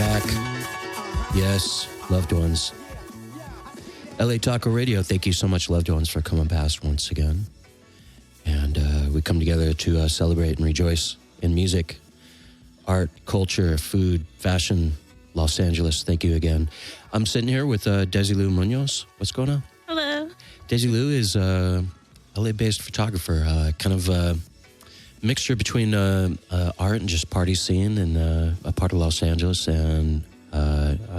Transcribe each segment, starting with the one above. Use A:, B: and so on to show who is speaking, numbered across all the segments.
A: back. Yes, loved ones. LA Taco Radio, thank you so much, loved ones, for coming past once again. And we come together to celebrate and rejoice in music, art, culture, food, fashion, Los Angeles. Thank you again. I'm sitting here with Desilu Munoz. What's going on?
B: Hello.
A: Desilu is a LA-based photographer, kind of a mixture between art and just party scene, and a part of Los Angeles. And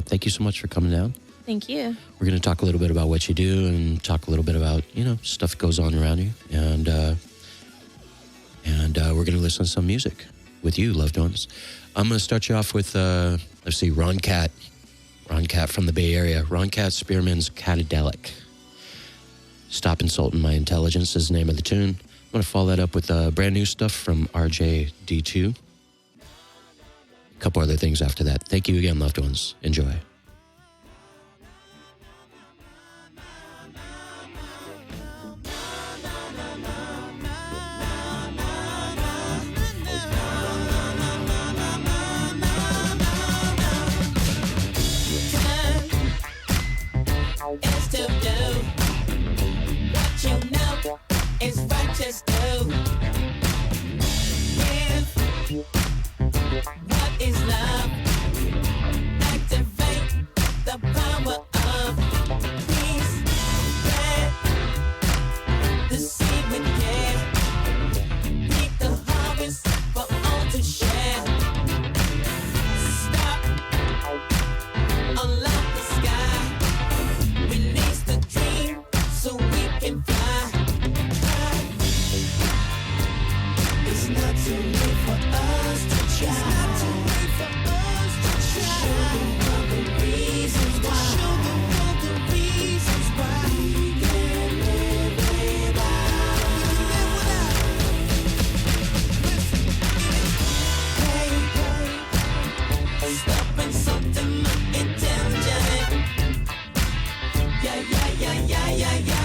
A: thank you so much for coming down.
B: Thank you.
A: We're going to talk a little bit about what you do and talk a little bit about, stuff that goes on around you. And we're going to listen to some music with you, loved ones. I'm going to start you off with, let's see, Ron Cat. Ron Cat from the Bay Area. Ron Cat Spearman's Catadelic. Stop Insulting My Intelligence is the name of the tune. I'm going to follow that up with brand new stuff from RJD2. A couple other things after that. Thank you again, loved ones. Enjoy.
C: It's righteous too. What is love? Activate the power of peace. Plant the seed with care. Reap the harvest for all to share. Stop. Unlock the sky. Release the dream so we can fly. It's not too late for us to try. It's not too late for us to try. Show the world the reasons why. Show the world the reasons why. We can live without. We can live without. Hey, stop insulting my intelligence. Yeah, yeah, yeah, yeah, yeah, yeah.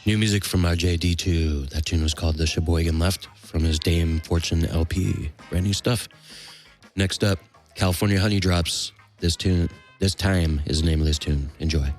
A: New music from RJD2. That tune was called The Sheboygan Left from his Dame Fortune LP. Brand new stuff. Next up, California Honey Drops. This time is the name of this tune. Enjoy.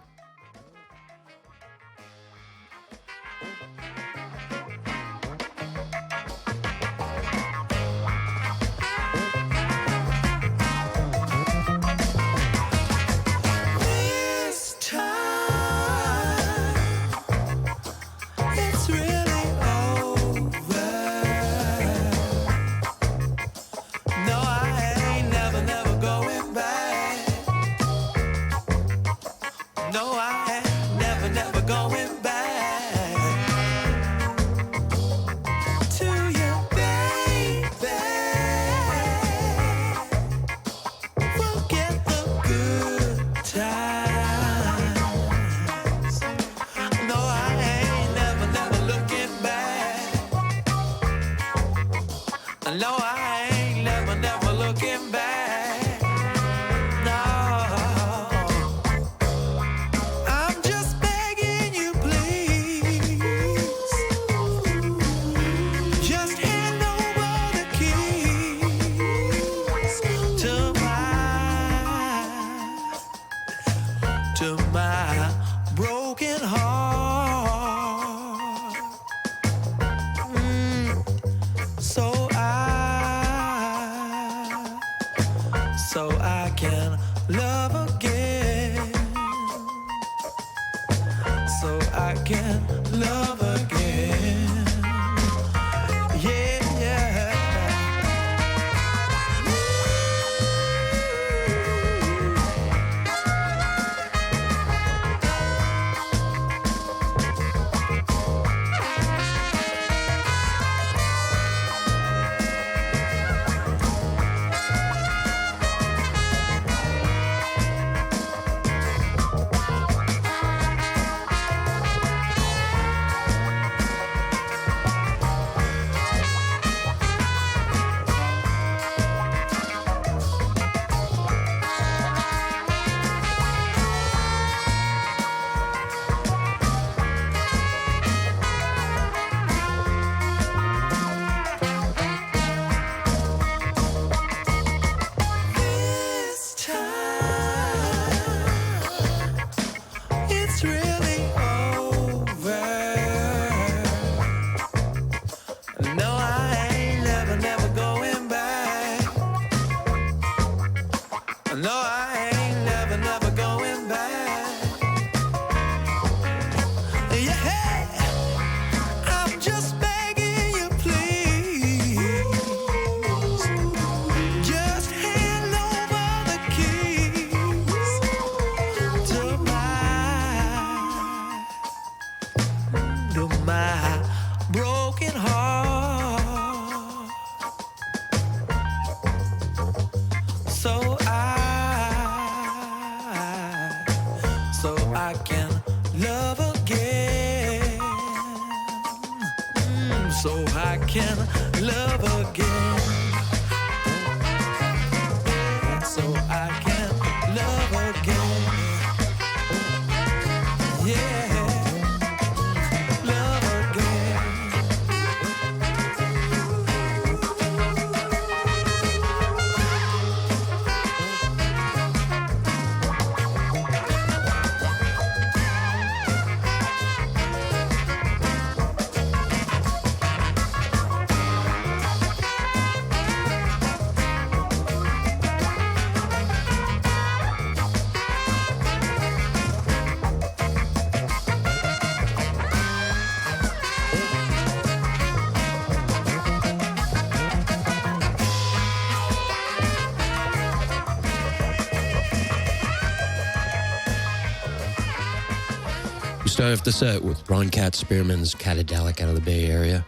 A: We start off the set with Ron Cat Spearman's Catadelic out of the Bay Area,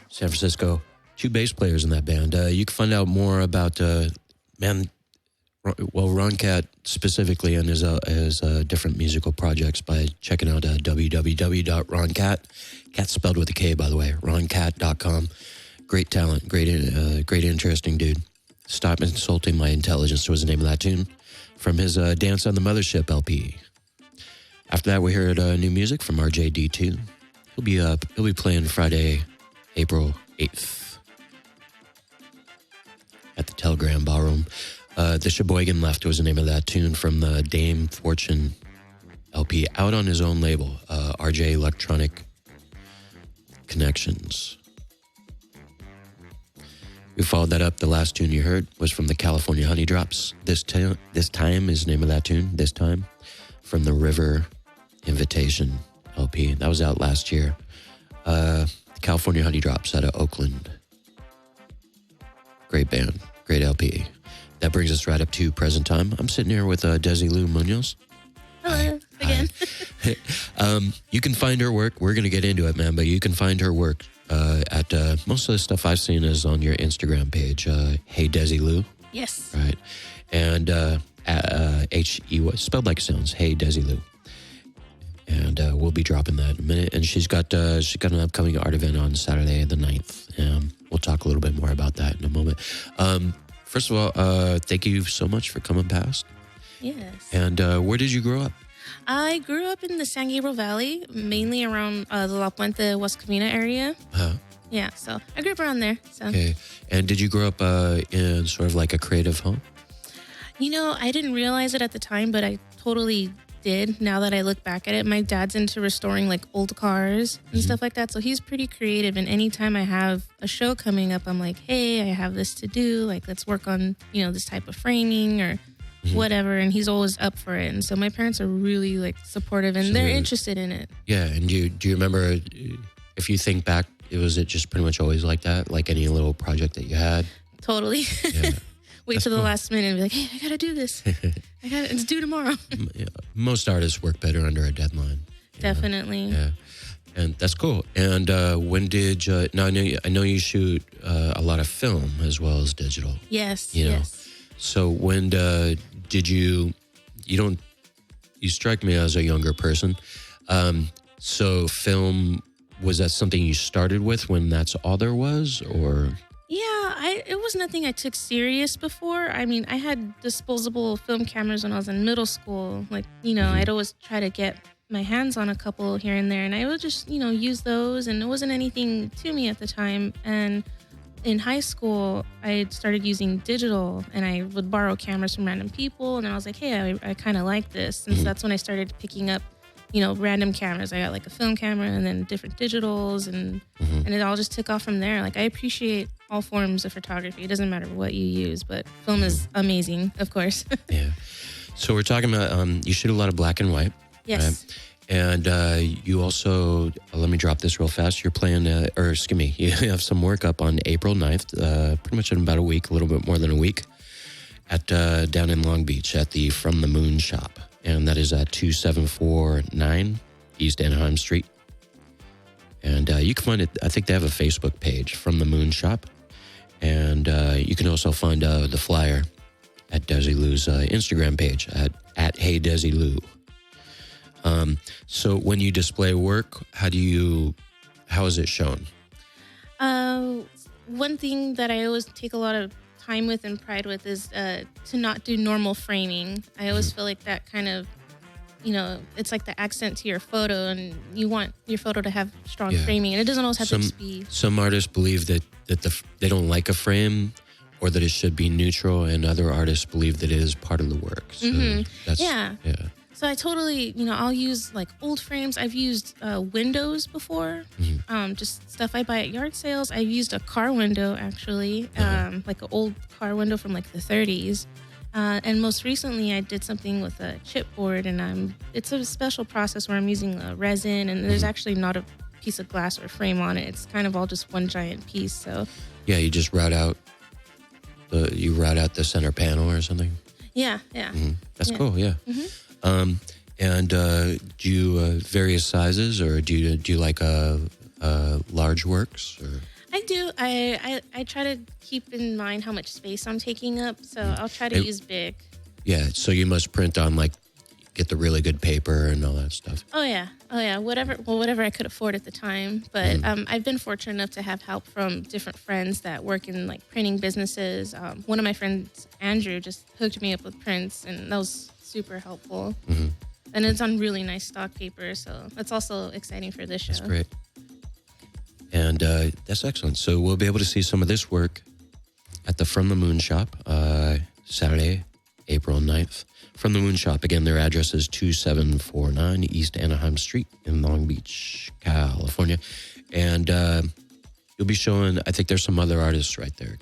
A: San Francisco. 2 bass players in that band. You can find out more about, Ron Cat specifically and his different musical projects by checking out www.roncat, cat spelled with a K, by the way, roncat.com. Great talent, great interesting dude. Stop Insulting My Intelligence was the name of that tune from his Dance on the Mothership LP. After that, we heard new music from RJD2. He'll be playing Friday, April 8th at the Telegram Ballroom. The Sheboygan Left was the name of that tune from the Dame Fortune LP, out on his own label, RJ Electronic Connections. We followed that up. The last tune you heard was from the California Honey Drops. This time is the name of that tune. This time from the River Invitation LP. That was out last year. California Honey Drops out of Oakland. Great band. Great LP. That brings us right up to present time. I'm sitting here with Desilu Munoz.
B: Hello, again.
A: You can find her work. We're going to get into it, man, but you can find her work at most of the stuff I've seen is on your Instagram page. Hey Desilu.
B: Yes.
A: Right. And H-E-Y, spelled like it sounds. Hey Desilu. And we'll be dropping that in a minute. And she's got an upcoming art event on Saturday the 9th. We'll talk a little bit more about that in a moment. First of all, thank you so much for coming past.
B: Yes.
A: And where did you grow up?
B: I grew up in the San Gabriel Valley, mainly around the La Puente, West Covina area. Yeah, so I grew up around there. So.
A: Okay. And did you grow up in sort of like a creative home?
B: You know, I didn't realize it at the time, but I totally did now that I look back at it. My dad's into restoring like old cars and stuff like that, so he's pretty creative, and anytime I have a show coming up, I'm like, hey, I have this to do, like let's work on, this type of framing or whatever, and he's always up for it. And so my parents are really like supportive, and they're interested in it. Yeah.
A: And do you remember, if you think back, was it just pretty much always like that, like any little project that you had?
B: Totally.
A: Yeah.
B: Wait till the last minute and be like, hey, I gotta do this. It's due tomorrow.
A: Most artists work better under a deadline.
B: Definitely.
A: Yeah. And that's cool. And when did you, now I know you shoot a lot of film as well as digital.
B: Yes.
A: Yes. So when did you strike me as a younger person. So film, was that something you started with when that's all there was, or?
B: Yeah, it was nothing I took serious before. I mean, I had disposable film cameras when I was in middle school. Like, I'd always try to get my hands on a couple here and there, and I would just, use those, and it wasn't anything to me at the time. And in high school, I started using digital, and I would borrow cameras from random people, and I was like, hey, I kind of like this. And so that's when I started picking up, random cameras. I got like a film camera and then different digitals, and it all just took off from there. Like, I appreciate all forms of photography. It doesn't matter what you use, but film is amazing, of course. Yeah.
A: So we're talking about, you shoot a lot of black and white.
B: Yes.
A: Right? And you also, let me drop this real fast. You're playing, you have some work up on April 9th, pretty much in about a week, a little bit more than a week, at down in Long Beach at the From the Moon shop. And that is at 2749 East Anaheim Street. And you can find it, I think they have a Facebook page, From the Moon shop. And you can also find the flyer at Desilu's Instagram page at Hey Desilu. So when you display work, how is it shown?
B: One thing that I always take a lot of time with and pride with is to not do normal framing. I always feel like that kind of, it's like the accent to your photo, and you want your photo to have strong framing, and it doesn't always have to be. Some
A: artists believe that they don't like a frame, or that it should be neutral, and other artists believe that it is part of the work. So
B: yeah. So I totally, I'll use like old frames. I've used windows before, just stuff I buy at yard sales. I've used a car window, actually, like an old car window from like the 30s. And most recently I did something with a chipboard, and it's a special process where I'm using resin, and there's actually not a piece of glass or frame on it. It's kind of all just one giant piece. So
A: yeah, you just route out the center panel or something.
B: Yeah.
A: That's cool. Yeah. And do you various sizes, or do you like large works? Or?
B: I do. I try to keep in mind how much space I'm taking up, so I'll try to use big.
A: Yeah, so you must print on get the really good paper and all that stuff.
B: Oh yeah. Whatever I could afford at the time. But I've been fortunate enough to have help from different friends that work in like printing businesses. One of my friends, Andrew, just hooked me up with prints, and that was super helpful. Mm-hmm. And it's on really nice stock paper, so that's also exciting for this show.
A: That's great. And that's excellent. So we'll be able to see some of this work at the From the Moon Shop, Saturday, April 9th. From the Moon Shop, again, their address is 2749 East Anaheim Street in Long Beach, California. And you'll be showing, I think there's some other artists right there.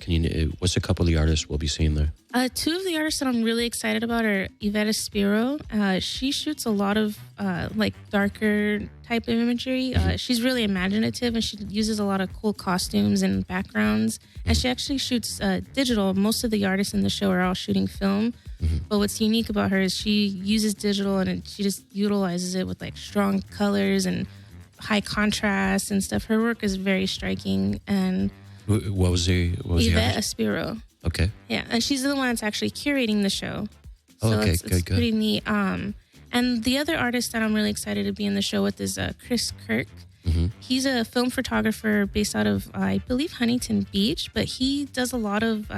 A: What's a couple of the artists we'll be seeing there?
B: Two of the artists that I'm really excited about are Yvette Spiro. She shoots a lot of like darker type of imagery. She's really imaginative, and she uses a lot of cool costumes and backgrounds. And she actually shoots digital. Most of the artists in the show are all shooting film. But what's unique about her is she uses digital, and she just utilizes it with like strong colors and high contrast and stuff. Her work is very striking. And
A: what was
B: Yvette Spiro.
A: Okay.
B: Yeah, and she's the one that's actually curating the show. So
A: okay,
B: it's
A: good.
B: Pretty neat. And the other artist that I'm really excited to be in the show with is Chris Kirk. Mm-hmm. He's a film photographer based out of, I believe, Huntington Beach, but he does a lot of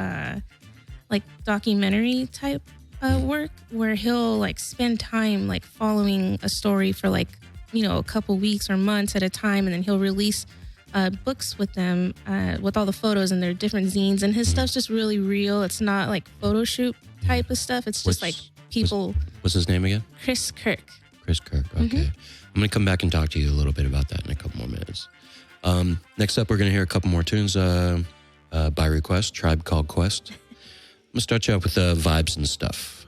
B: like documentary type work where he'll like spend time like following a story for like, a couple weeks or months at a time, and then he'll release books with them with all the photos and their different zines, and his stuff's just really real. It's not like photo shoot type of stuff. It's just like people.
A: What's his name again?
B: Chris Kirk.
A: Chris Kirk. Okay. Mm-hmm. I'm going to come back and talk to you a little bit about that in a couple more minutes. Next up, we're going to hear a couple more tunes by request, Tribe Called Quest. I'm going to start you out with vibes and stuff.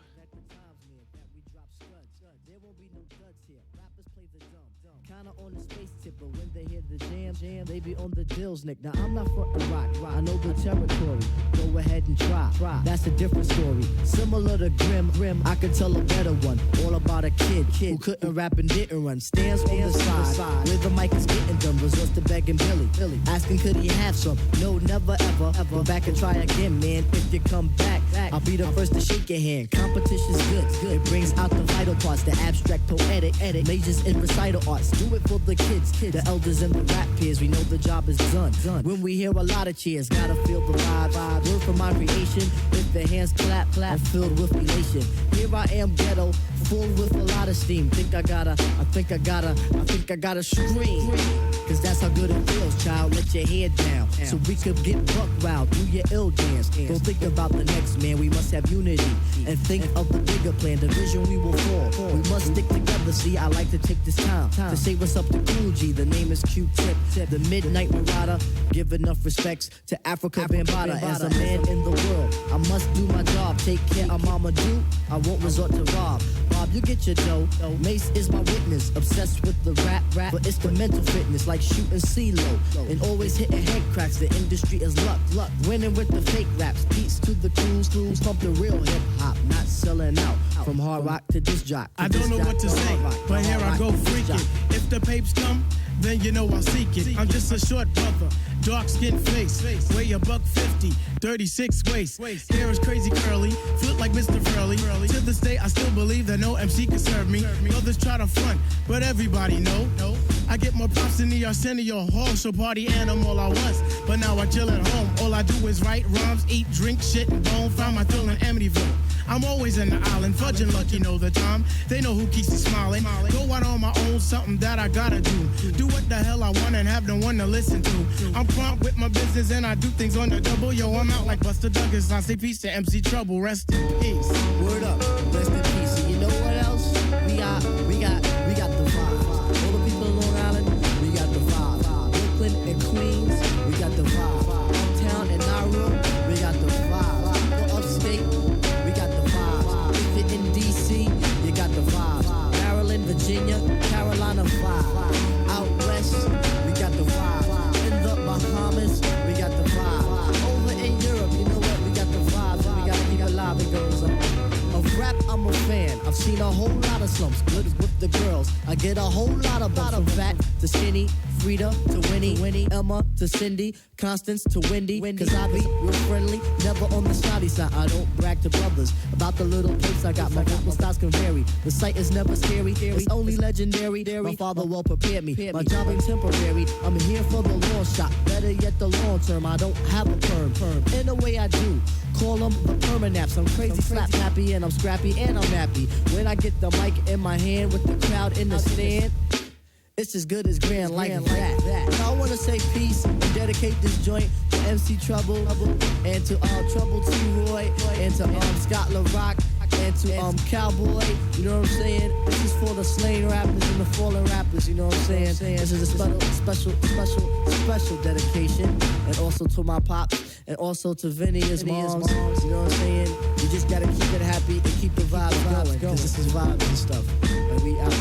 D: They be on the deals, Nick. Now I'm not for the rock. I know the territory. Go ahead and try. That's a different story. Similar to Grim. I could tell a better one. All about a kid who couldn't rap and didn't run. Stands on the side where the mic is getting done. Resorts to begging Billy. Asking could he have some? No, never ever. Go back and try again, man. If you come back, I'll be the first to shake your hand. Competition's good. It brings out the vital parts. The abstract, poetic, majors in recital arts. Do it for the kids, the elders and the rap peers. We know the job is done. When we hear a lot of cheers, gotta feel the vibe. Word for my creation. If the hands clap, I'm filled with elation. Here I am, ghetto, full with a lot of steam. I think I gotta scream. Cause that's how good it feels, child. Let your head down. So we could get buck wild, do your ill dance. Don't think about the next man, we must have unity. And think of the bigger plan, the vision we will fall. We must stick together, see, I like to take this time to say what's up to Cool G. The name is Q-Tip, the Midnight Marauder. Give enough respects to Africa Bambaataa. As a man in the world, I must do my job. Take care of Mama Do, I won't resort to rob. Bob, you get your dough. Mace is my witness, obsessed with the rap, but it's the mental fitness, like shooting CeeLo. And always hitting head cracks, the industry is luck. Winning with the fake raps, beats to the crews, pump the real hip-hop, not selling out. From hard rock to disc jock.
E: I don't know what to say, but here I go freaking. If the papes come, then you know I'll seek it. I'm just a short brother, dark skin face, weigh a $150, 36 waist. Hair is crazy curly, foot like Mr. Furley. To this day, I still believe that no MC can serve me. Others try to front, but everybody know. I get more props than the Arsenio Hall, so party animal I was. But now I chill at home. All I do is write rhymes, eat, drink, shit, and bone. Found my thrill in Amityville. I'm always in the island, fudging lucky know the time. They know who keeps me smiling. Go out on my own, something that I gotta do. Do what the hell I want and have no one to listen to. I'm prompt with my business and I do things on the double. Yo, I'm out like Buster Douglas. I say peace to MC Trouble. Rest in peace.
D: Word up, rest in peace. And you know what else? We got the vibe. All the people in Long Island, we got the vibe. Brooklyn and Queens, we got the vibe. Uptown and Nauru, we got the vibe. Go upstate, we got the vibe. If you're in DC, you got the vibe. Maryland, Virginia, Carolina vibe. Out west, we got the vibe. In the Bahamas, we got the vibe. Over in Europe, you know what? We got the vibe. So we gotta keep it live. It goes on. Of rap, I'm a fan. I've seen a whole lot of of slumps, good with the girls. I get a whole lot of bumps from fat to skinny, Frida to Winnie, Emma to Cindy, Constance to Wendy. Cause I be real friendly, never on the snotty side. I don't brag to brothers about the little place I got. My vocal styles can vary. The sight is never scary, it's only legendary. My father well prepared me. My job ain't temporary. I'm here for the long shot. Better yet, the long term. I don't have a perm. In a way, I do. Call them the permanaps. I'm crazy, slap happy, and I'm scrappy, and I'm happy. When I get the mic in my hand with the crowd in the stand, it's as good as grand like that. I wanna say peace and dedicate this joint to MC Trouble and to Trouble T. Roy and to Scott LaRock and to Cowboy. You know what I'm saying? This is for the slain rappers and the fallen rappers. You know what I'm saying? This is a special dedication, and also to my pops and also to Vinny, his moms. You know what I'm saying? You just gotta keep it happy and keep the vibes going. Cause this is vibes and stuff. And we out.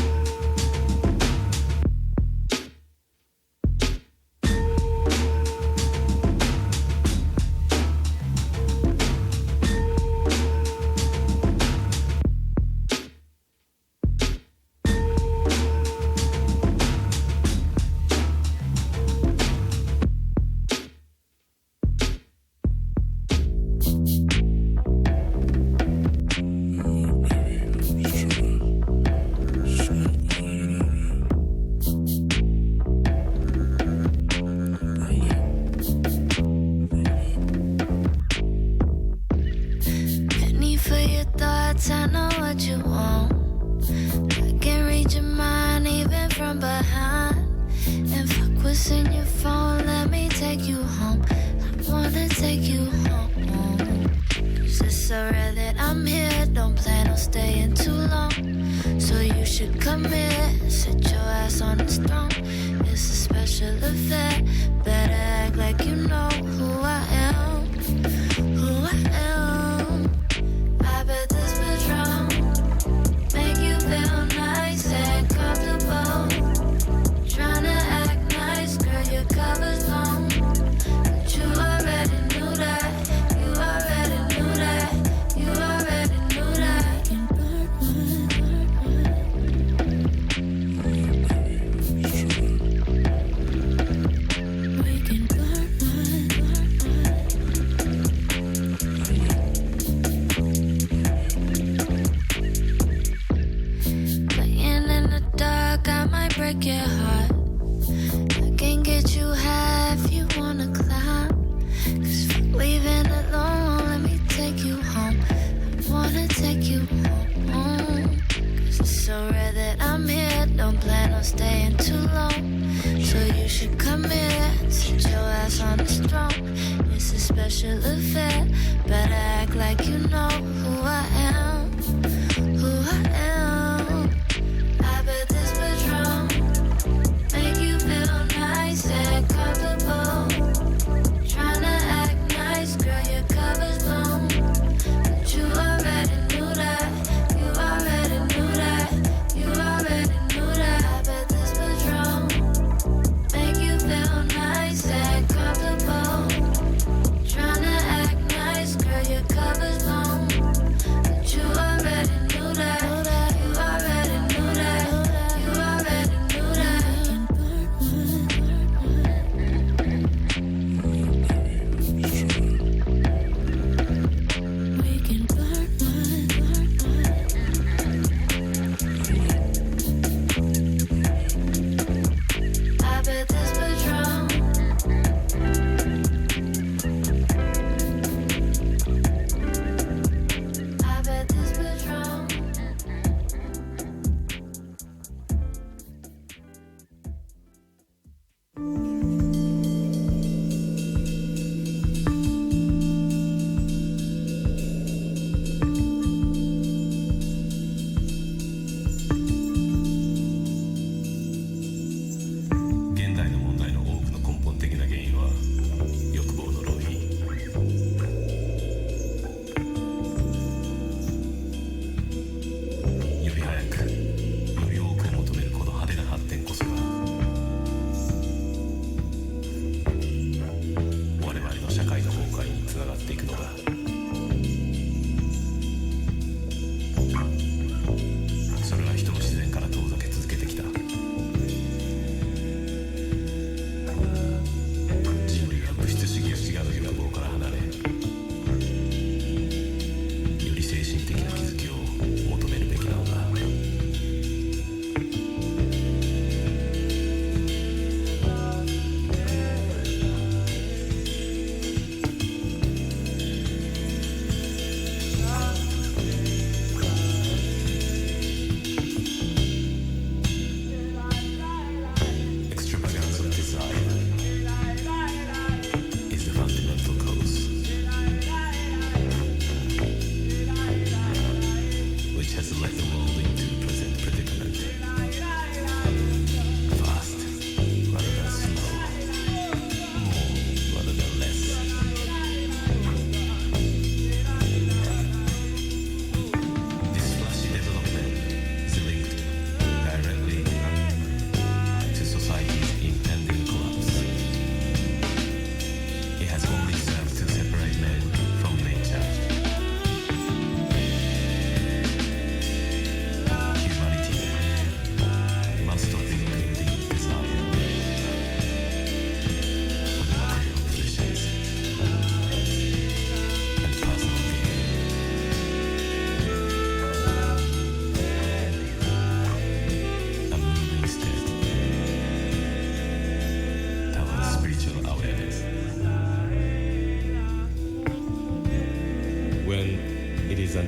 C: Covers long, but you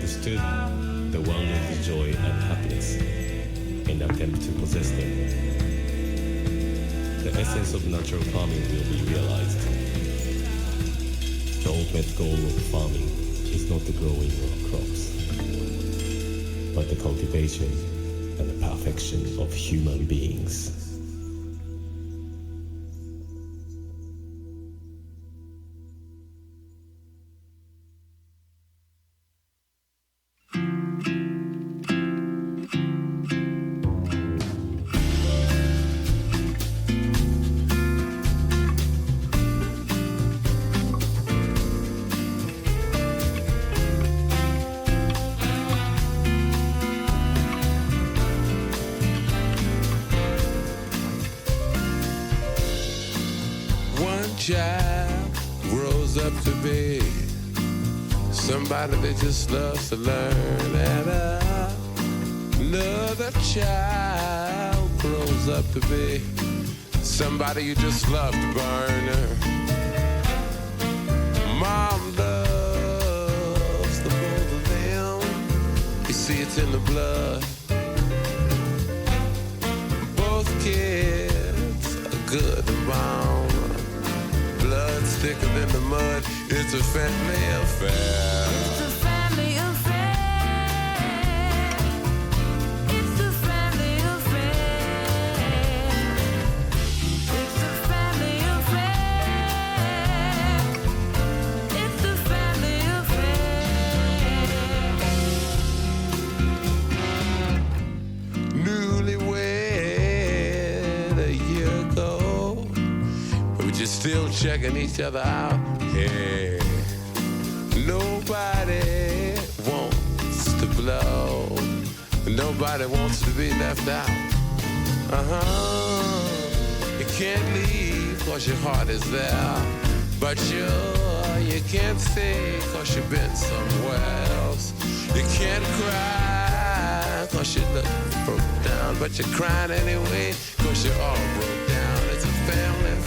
F: understood the wonder, the joy, and happiness and attempt to possess them. The essence of natural farming will be realized. The ultimate goal of farming is not the growing of crops, but the cultivation and the perfection of human beings.
G: Child grows up to be somebody that just loves to learn, and another child grows up to be somebody you just love to burn. Mom loves the both of them. You see, it's in the blood. Both kids are good and bound. Blood's thicker than the mud. It's a family affair.
C: It's a family affair. It's a family affair. It's a family affair. It's a family affair.
G: Newlywed a year ago, but you're still checking each other out. Hey, nobody wants to blow. Nobody wants to be left out. You can't leave cause your heart is there, but you can't stay cause you've been somewhere else. You can't cry cause you look broke down, but you're crying anyway cause you're all broke down. It's a family affair.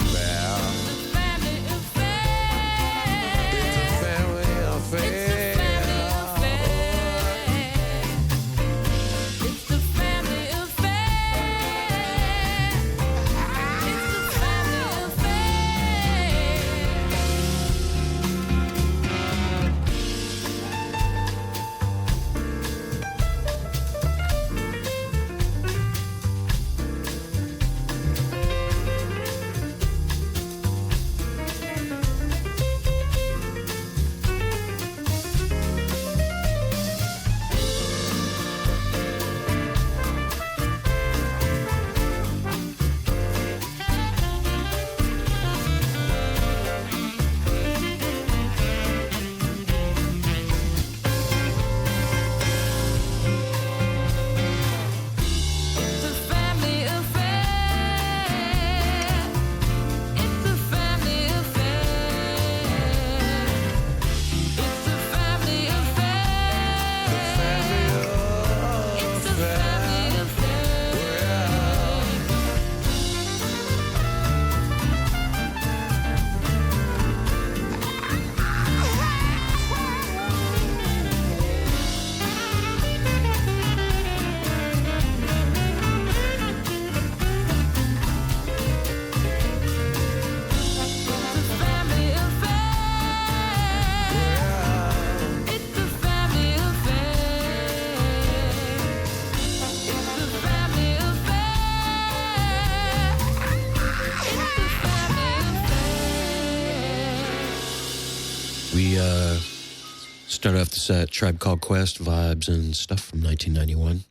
A: Start off the set, Tribe Called Quest, vibes and stuff from 1991.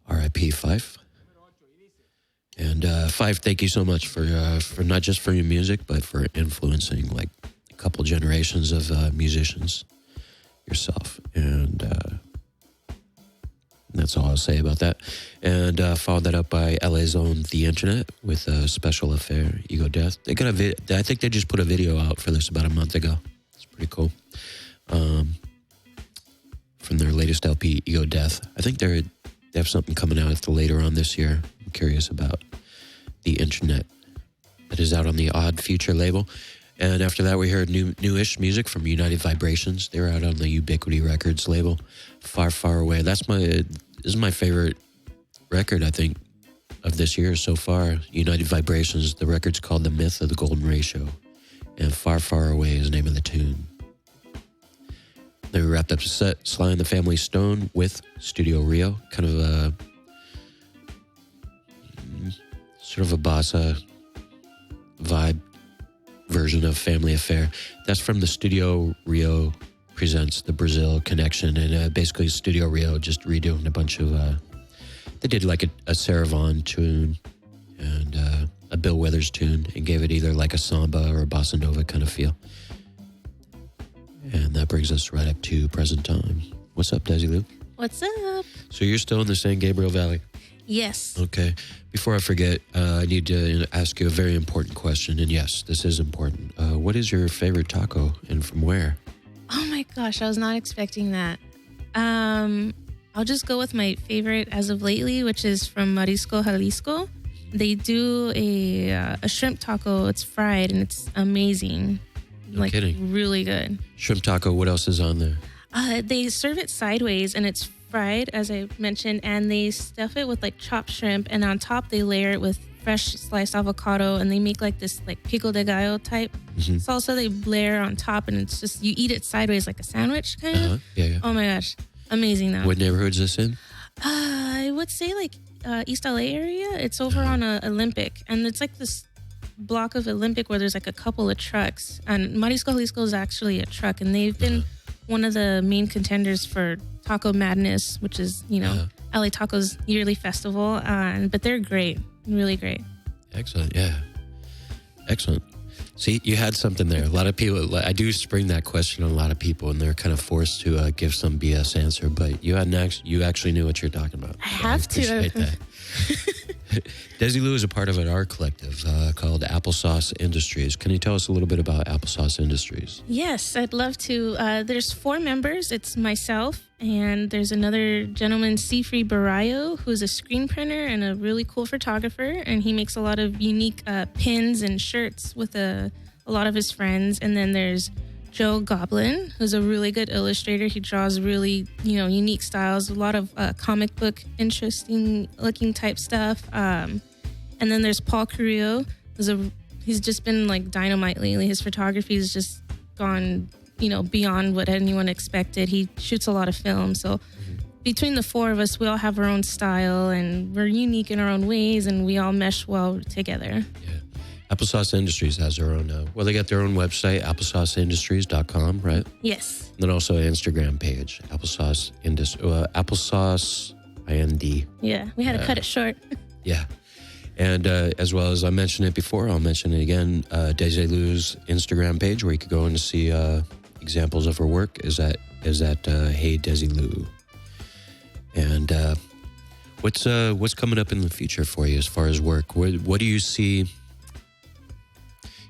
A: R.I.P. Fife. And Fife, thank you so much for not just for your music, but for influencing like a couple generations of musicians yourself. And that's all I'll say about that. And followed that up by LA's own The Internet with a Special Affair, Ego Death. They got I think they just put a video out for this about a month ago. It's pretty cool. From their latest LP, Ego Death. I think they have something coming out later on this year. I'm curious about The Internet. That is out on the Odd Future label. And after that, we heard newish music from United Vibrations. They were out on the Ubiquity Records label, Far, Far Away. This is my favorite record, I think, of this year so far. United Vibrations, the record's called The Myth of the Golden Ratio. And Far, Far Away is the name of the tune. Then we wrapped up the set, Sly and the Family Stone with Studio Rio. Kind of a sort of a bossa vibe version of Family Affair. That's from the Studio Rio Presents the Brazil Connection. And basically Studio Rio just redoing a bunch of... they did like a Sarah Vaughan tune and a Bill Withers tune and gave it either like a samba or a bossa nova kind of feel. And that brings us right up to present time. What's up, Desilu?
B: What's up?
A: So you're still in the San Gabriel Valley?
B: Yes.
A: Okay. Before I forget, I need to ask you a very important question. And yes, this is important. What is your favorite taco and from where?
B: Oh my gosh, I was not expecting that. I'll just go with my favorite as of lately, which is from Marisco, Jalisco. They do a shrimp taco. It's fried and it's amazing.
A: No kidding.
B: Really good.
A: Shrimp taco, what else is on there?
B: They serve it sideways and it's fried, as I mentioned, and they stuff it with like chopped shrimp, and on top they layer it with fresh sliced avocado, and they make like this like pico de gallo type salsa they layer on top, and it's just, you eat it sideways like a sandwich kind of.
A: Yeah.
B: Oh my gosh. Amazing though.
A: What neighborhood is this in?
B: I would say like East LA area. It's over on Olympic, and it's like this block of Olympic where there's like a couple of trucks, and Marisco Jalisco is actually a truck, and they've been one of the main contenders for Taco Madness, which is, LA Taco's yearly festival. But they're great, really great.
A: Excellent, yeah. Excellent. See, you had something there. A lot of people, I do spring that question on a lot of people, and they're kind of forced to give some BS answer, but you actually knew what you're talking about.
B: I have to.
A: Appreciate that. Desilu is a part of an art collective called Applesauce Industries. Can you tell us a little bit about Applesauce Industries?
B: Yes, I'd love to. There's 4 members. It's myself, and there's another gentleman, Cifri Barayo, who's a screen printer and a really cool photographer, and he makes a lot of unique pins and shirts with a lot of his friends. And then there's Joe Goblin, who's a really good illustrator. He draws really, unique styles, a lot of comic book, interesting looking type stuff. And then there's Paul Carrillo, he's just been like dynamite lately. His photography has just gone, beyond what anyone expected. He shoots a lot of film. So between the 4 of us, we all have our own style, and we're unique in our own ways, and we all mesh well together.
A: Yeah. Applesauce Industries has their own, they got their own website, applesauceindustries.com, right?
B: Yes.
A: And then also an Instagram page, Applesauce IND.
B: Yeah, we had to cut it short.
A: Yeah. And as well as I mentioned it before, I'll mention it again, Desilu's Instagram page, where you could go and see examples of her work, is at Hey Desilu. And what's coming up in the future for you as far as work? What do you see?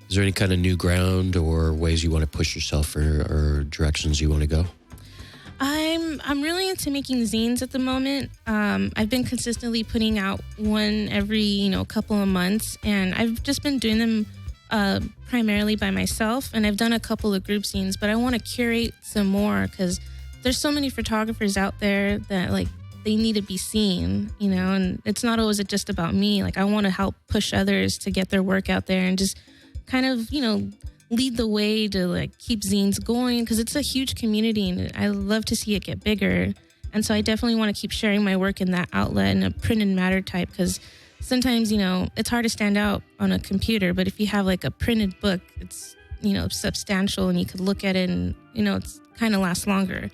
A: Is there any kind of new ground or ways you want to push yourself or directions you want to go?
B: I'm really into making zines at the moment. I've been consistently putting out one every, couple of months, and I've just been doing them primarily by myself, and I've done a couple of group zines, but I want to curate some more because there's so many photographers out there that they need to be seen, and it's not always just about me. I want to help push others to get their work out there and just kind of, lead the way to keep zines going, because it's a huge community and I love to see it get bigger. And so I definitely want to keep sharing my work in that outlet in a print and matter type, because sometimes, it's hard to stand out on a computer, but if you have a printed book, it's, substantial and you could look at it and, it's kind of lasts longer.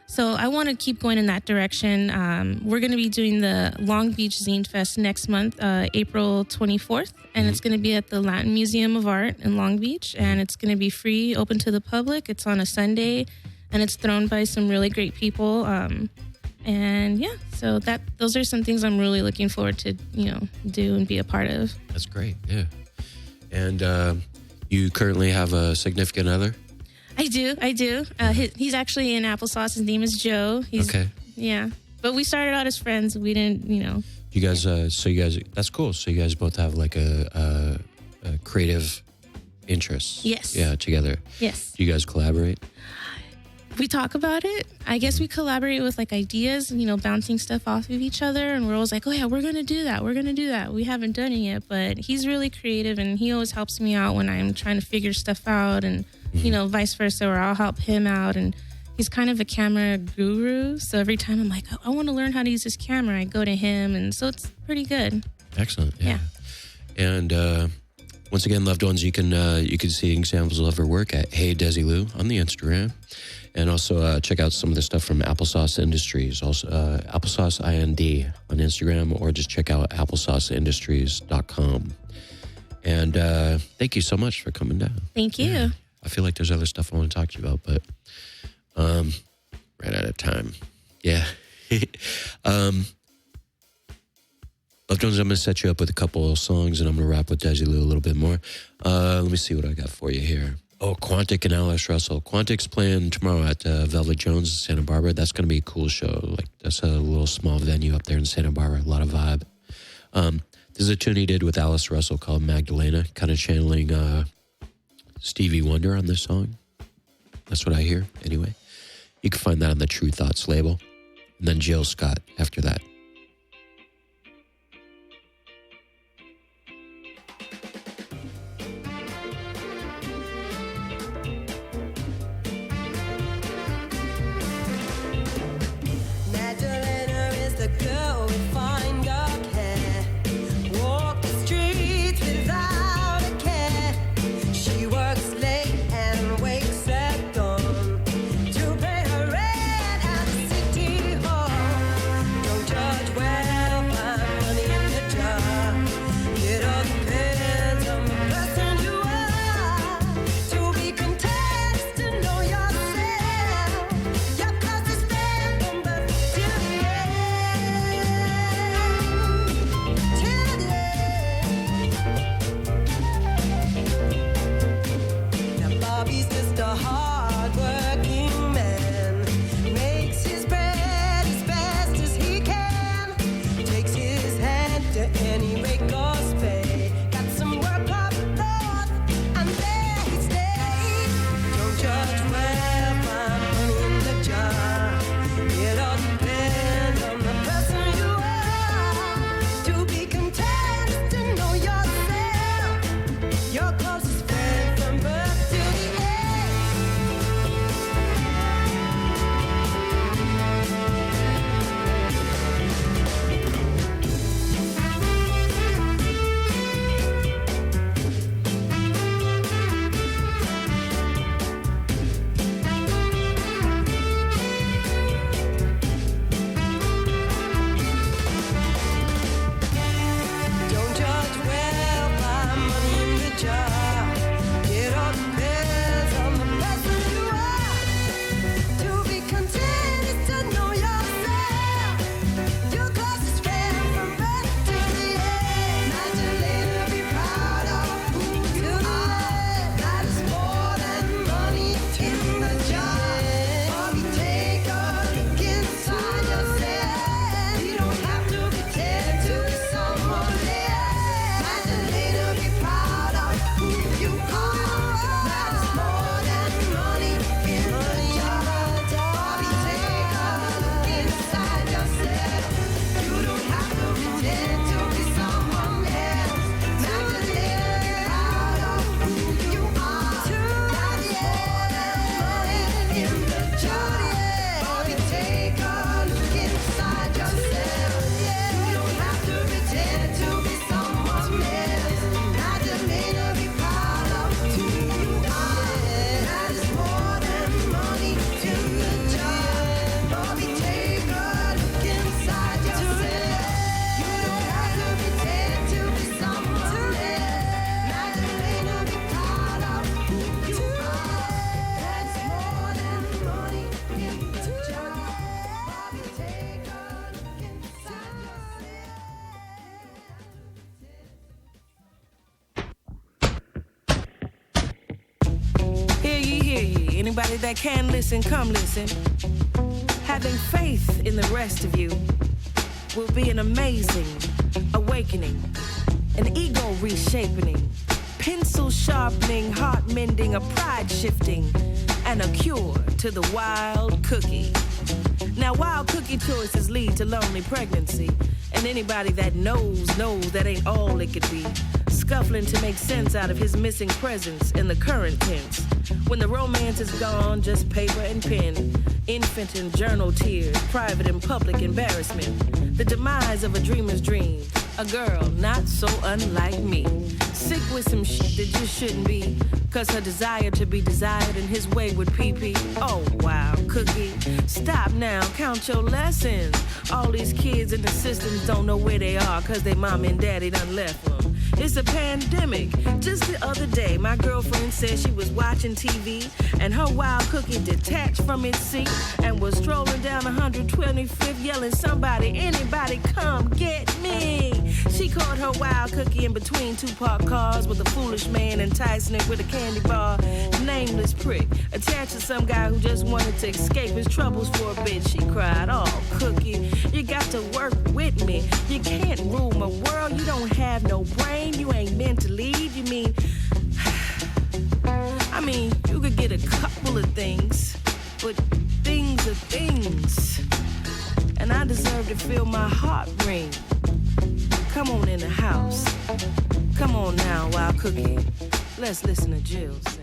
B: So I want to keep going in that direction. We're going to be doing the Long Beach Zine Fest next month, April 24th, and it's going to be at the Latin Museum of Art in Long Beach, and it's going to be free, open to the public. It's on a Sunday, and it's thrown by some really great people. And yeah, so those are some things I'm really looking forward to, do and be a part of.
A: That's great, yeah. And you currently have a significant other?
B: I do. He's actually in Applesauce. His name is Joe.
A: Okay.
B: Yeah. But we started out as friends. We didn't,
A: You guys, that's cool. So you guys both have a creative interests.
B: Yes.
A: Yeah, together.
B: Yes.
A: Do you guys collaborate?
B: We talk about it. I guess we collaborate with like ideas and, bouncing stuff off of each other. And we're always like, oh yeah, we're going to do that. We're going to do that. We haven't done it yet, but he's really creative and he always helps me out when I'm trying to figure stuff out and, vice versa, or I'll help him out. And he's kind of a camera guru. So every time I'm like, I want to learn how to use this camera, I go to him. And so it's pretty good.
A: Excellent.
B: Yeah.
A: And once again, loved ones, you can see examples of her work at Hey Desi Lou on the Instagram. And also check out some of the stuff from Applesauce Industries, also Applesauce IND on Instagram, or just check out applesauceindustries.com. And thank you so much for coming down.
B: Thank you.
A: Yeah. I feel like there's other stuff I want to talk to you about, but ran out of time. Yeah. Loved ones, I'm going to set you up with a couple of songs, and I'm going to rap with Desi Lou a little bit more. Let me see what I got for you here. Oh, Quantic and Alice Russell. Quantic's playing tomorrow at Velvet Jones in Santa Barbara. That's going to be a cool show. Like, that's a little small venue up there in Santa Barbara. A lot of vibe. There's a tune he did with Alice Russell called Magdalena, kind of channeling Stevie Wonder on this song. That's what I hear, anyway. You can find that on the True Thoughts label. And then Jill Scott after that.
H: Anybody that can listen, come listen. Having faith in the rest of you will be an amazing awakening, an ego reshaping, pencil sharpening, heart mending, a pride shifting, and a cure to the wild cookie. Now, wild cookie choices lead to lonely pregnancy, and anybody that knows that ain't all it could be. Scuffling to make sense out of his missing presence in the current tense. When the romance is gone, just paper and pen, infant and journal tears, private and public embarrassment. The demise of a dreamer's dream, a girl not so unlike me. Sick with some shit that just shouldn't be, cause her desire to be desired in his wayward pee-pee. Oh, wow, cookie, stop now, count your lessons. All these kids in the systems don't know where they are, cause their mom and daddy done left them. It's a pandemic. Just the other day, my girlfriend said she was watching TV and her wild cookie detached from its seat and was strolling down 125th yelling, somebody, anybody, come get me. She caught her wild cookie in between two parked cars with a foolish man enticing it with a candy bar. Nameless prick, attached to some guy who just wanted to escape his troubles for a bit. She cried, oh, cookie, you got to work with me. You can't rule my world. You don't have no brain. You ain't meant to lead. You mean, you could get a couple of things, but things are things. And I deserve to feel my heart ring. Come on in the house. Come on now, wild cookie. Let's listen to Jill sing.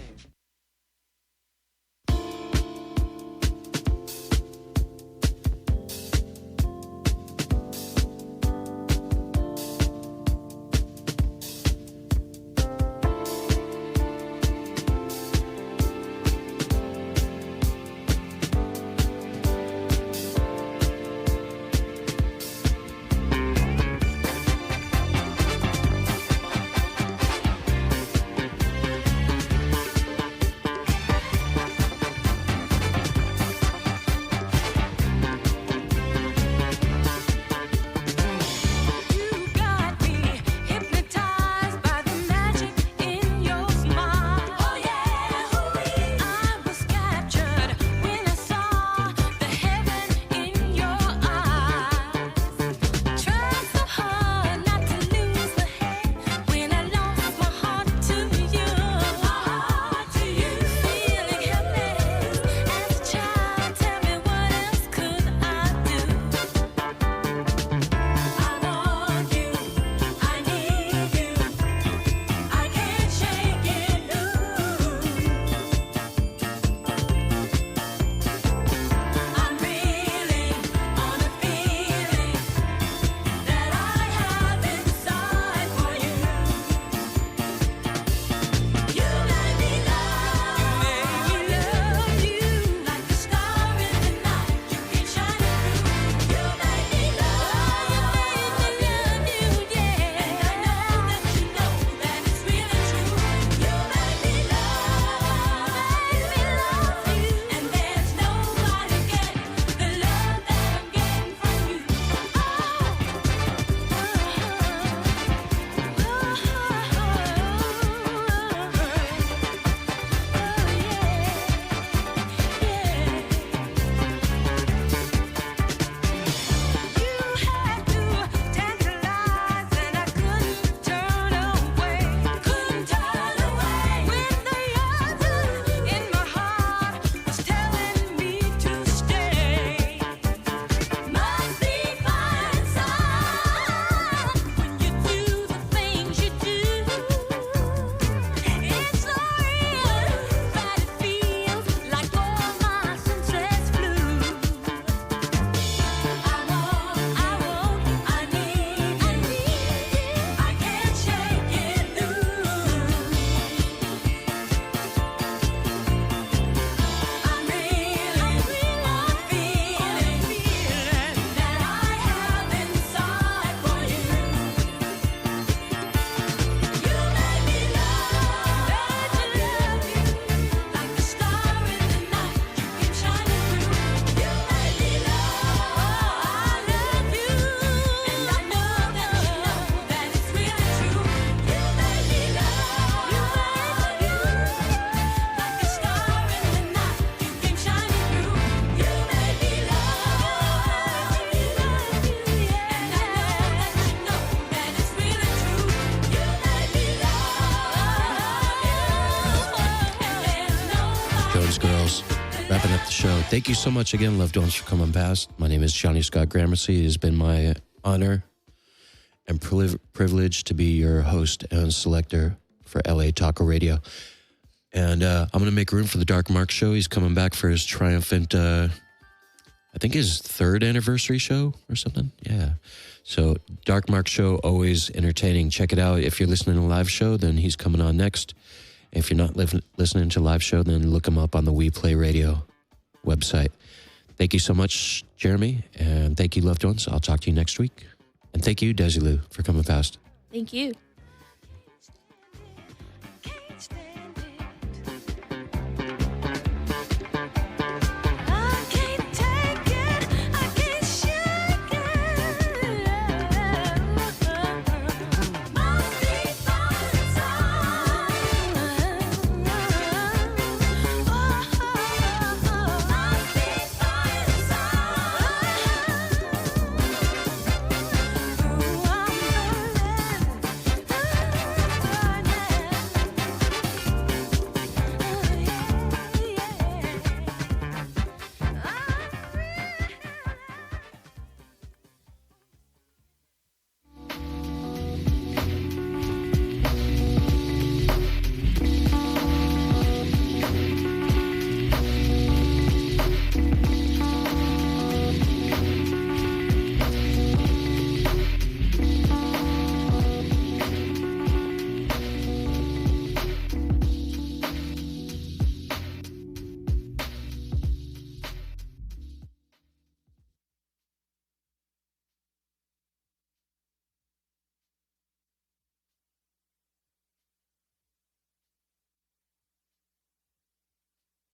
A: the show. Thank you so much again, loved ones, for coming past. My name is Johnny Scott Gramercy. It has been my honor and privilege to be your host and selector for LA Taco Radio. And I'm going to make room for the Dark Mark Show. He's coming back for his triumphant, I think his 3rd anniversary show or something. Yeah. So Dark Mark Show, always entertaining. Check it out. If you're listening to a live show, then he's coming on next. If you're not listening to a live show, then look him up on the WEplayRADIO website. Thank you so much, Jeremy. And thank you, loved ones. I'll talk to you next week. And thank you, Desilu, for coming past.
B: Thank you.